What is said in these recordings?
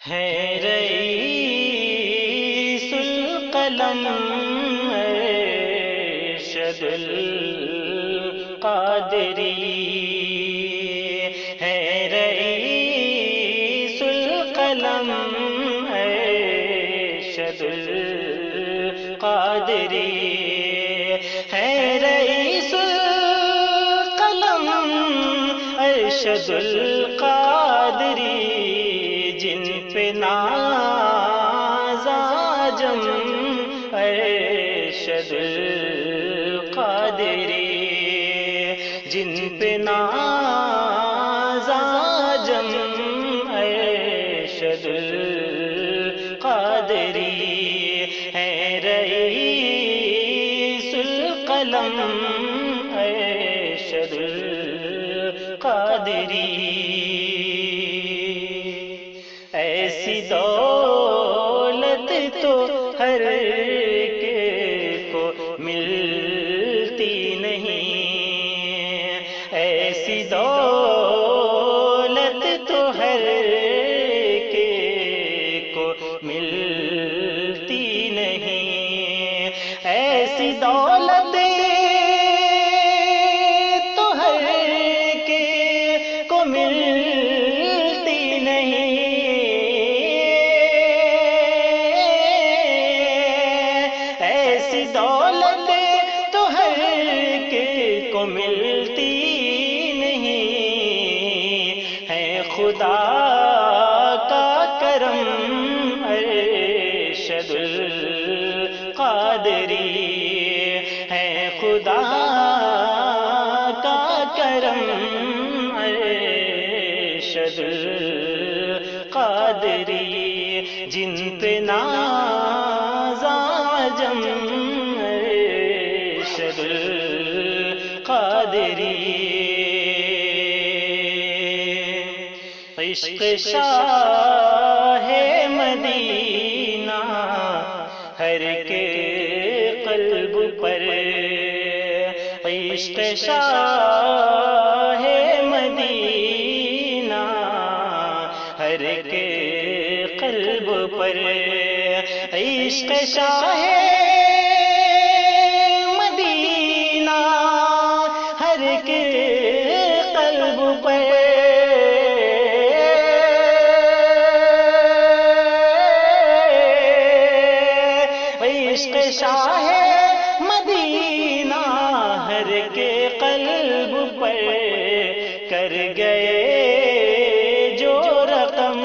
ہے رئیس القلم ارشد القادری، ہے رئیس القلم ارشد القادری، ہے رئیس القلم ارشد القادری، جن پہ ناز آجم ارشد القادری، جن پہ ناز آجم ارشد القادری، ہے رئیس القلم ارشد القادری۔ ایسی دولت تو ہر ایک کو ملتی نہیں، ایسی دولت تو ہر ایک کو ملتی نہیں، ایسی دولت تو ہر ایک کو ملتی نہیں، ایسی دولت تو ہر ایک کو ملتی نہیں، ہے خدا کا کرم ارشد القادری، ہے خدا کا کرم ارشد القادری، جن پہ ناز آجم ارشد القادری، عشق شاہ مدینہ ہر کے قلب پر، عشق شاہ مدینہ ہر کے قلب پر، عشق شاہ مدینہ ہر کے قلب پر، عشق شاہ مدینہ ہر کے قلب پر کر گئے جو رقم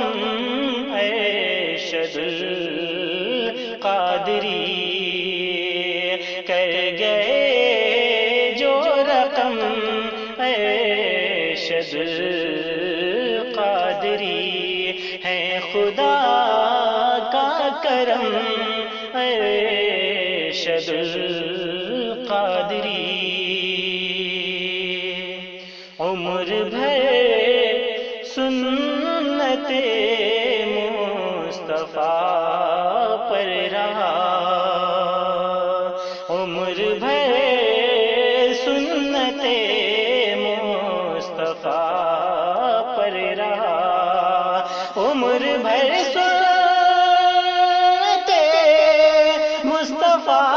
ارشد القادری، کر گئے جو رقم ارشد القادری، ہے خدا کا کرم ارشد القادری، عمر بھر سنت مصطفیٰ پر رہا، عمر بھر سنت مصطفیٰ پر رہا، عمر بھر سنت مصطفیٰ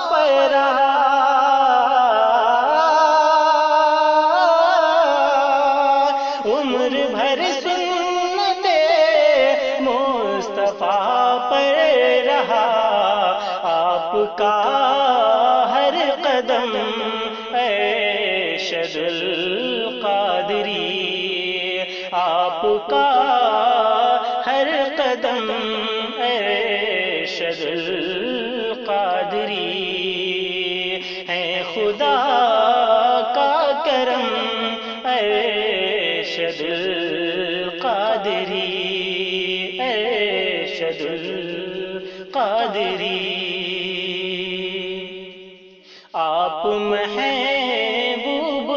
پر رہا، عمر بھر سنت مصطفیٰ پر رہا، آپ کا ہر قدم ارشد القادری، آپ کا ہر قدم ارشد القادری، ہے خدا کا کرم ارشد القادری، ارشد القادری، آپ محبوب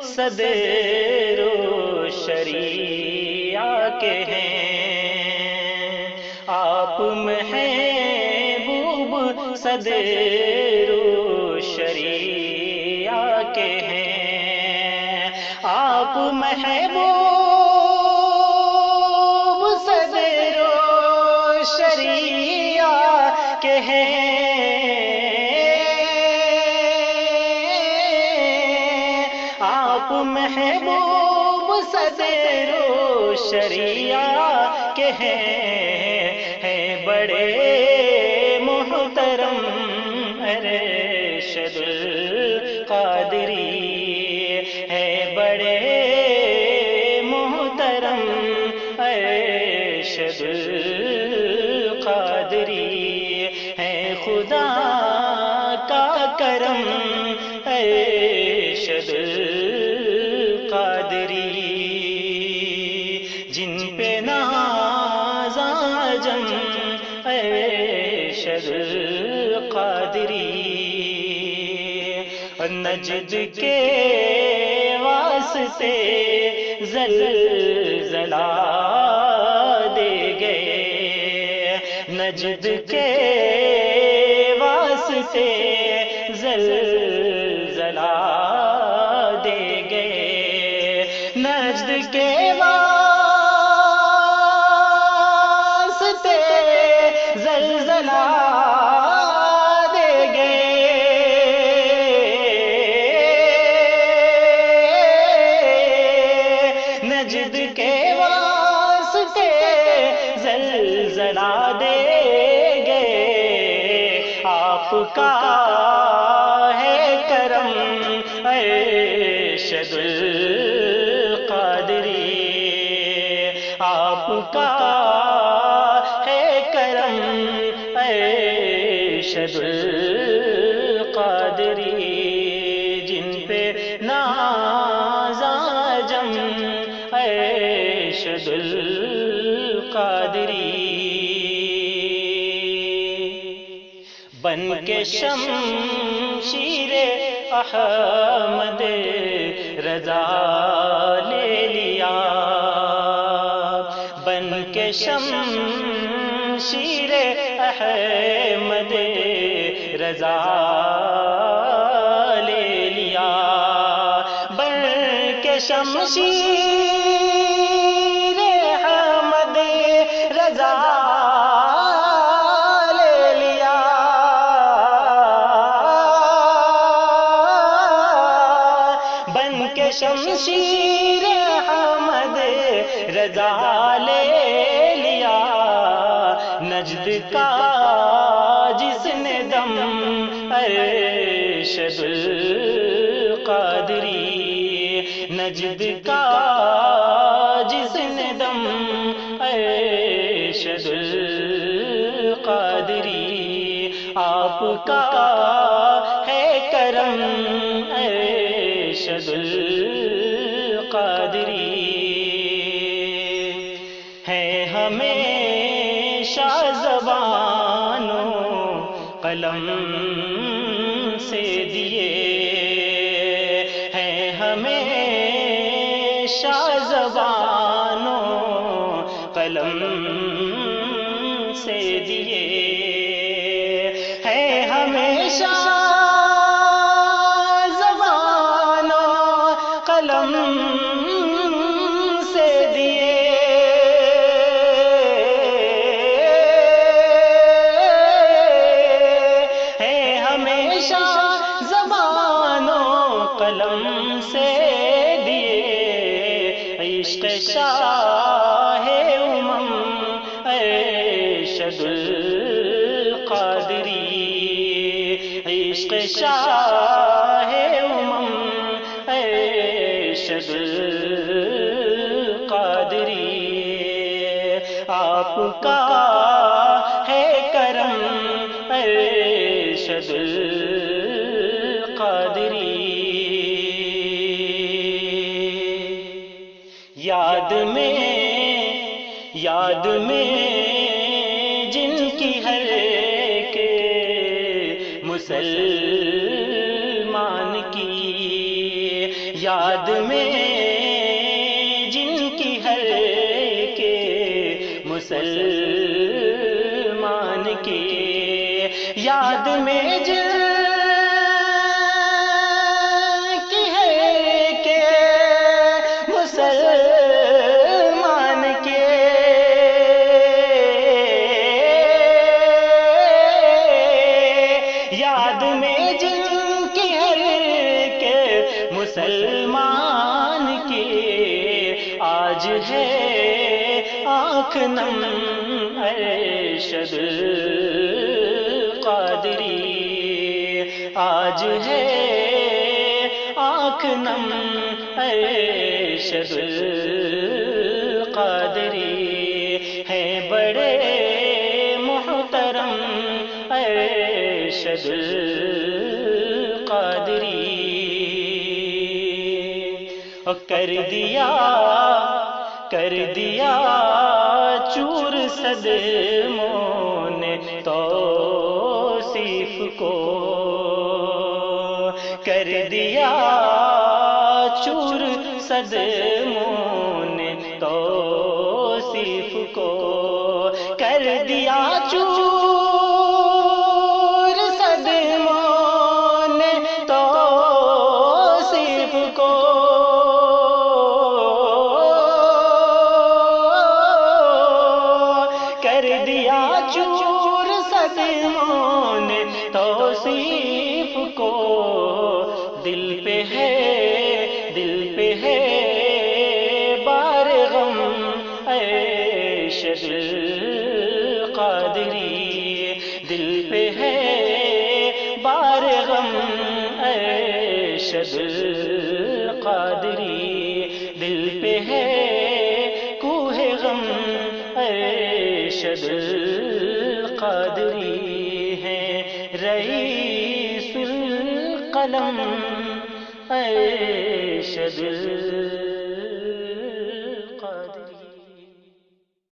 صدر و شریعہ کے ہیں، آپ محبوب صدر و شریعہ کے ہیں، آپ محبوب شریعہ کے ہیں بڑے محترم ارشد القادری ہے بڑے محترم ارشد القادری ہے خدا کا کرم ارشد القادری جن پہ ناز عجم ارشد القادری نجد کے واسطے زلزلہ دے گئے نجد کے واسطے زلزلہ دے گئے نجد کے واسطے زلزلہ دے گئے نجد کے واسطے زلزلہ دے گئے آپ کا ہے کرم ارشد القادری آپ کا ہے کرم ارشد القادری جن پہ ناز عجم ارشد القادری بن کے شمشیر احمد رضا لے لیا بن کے شمشیر احمد رضا لے لیا بن کے شمشیر احمد رضا شمشیر احمد رضا لے لیا نجد کا جس نے دم ارشد القادری نجد کا جس نے دم ارشد القادری آپ کا ہے کرم ارشد القادری ہے ہمیشہ زبان و قلم سے دیے ہیں ہمیشہ زبان و قلم سے دیے ہیں ہمیشہ قلم سے دیے ہیں ہمیشہ زبان و قلم سے دیے عشق شاہ امم ارشد القادری عشق شاہ امم ارشد القادری آپ کا ہے کرم ارشد القادری یاد میں جن کی ہر ایک مسلمان کی یاد میں جن کی ہر ایک مسلمان کی یاد میں جن کی ہے کہ مسلمان کے یاد میں جن کی ہر کے مسلمان کی آج ہے آنکھ نم ارشد قادری، آج ہے آنکھ نم ارشد قادری، ہے بڑے محترم ارشد قادری، کر دیا چور صدموں نے توصیف کو، کر دیا چور صدموں نے توصیف کو، کر دیا چور صدموں نے توصیف کو، کر دیا چور صدموں نے توصیف کو، دل پہ ہے بار غم ارشد قادری، دل پہ ہے بار غم ارشد قادری، دل پہ ہے کوہ غم ارشد قادری، ہے رئیس القلم ارشد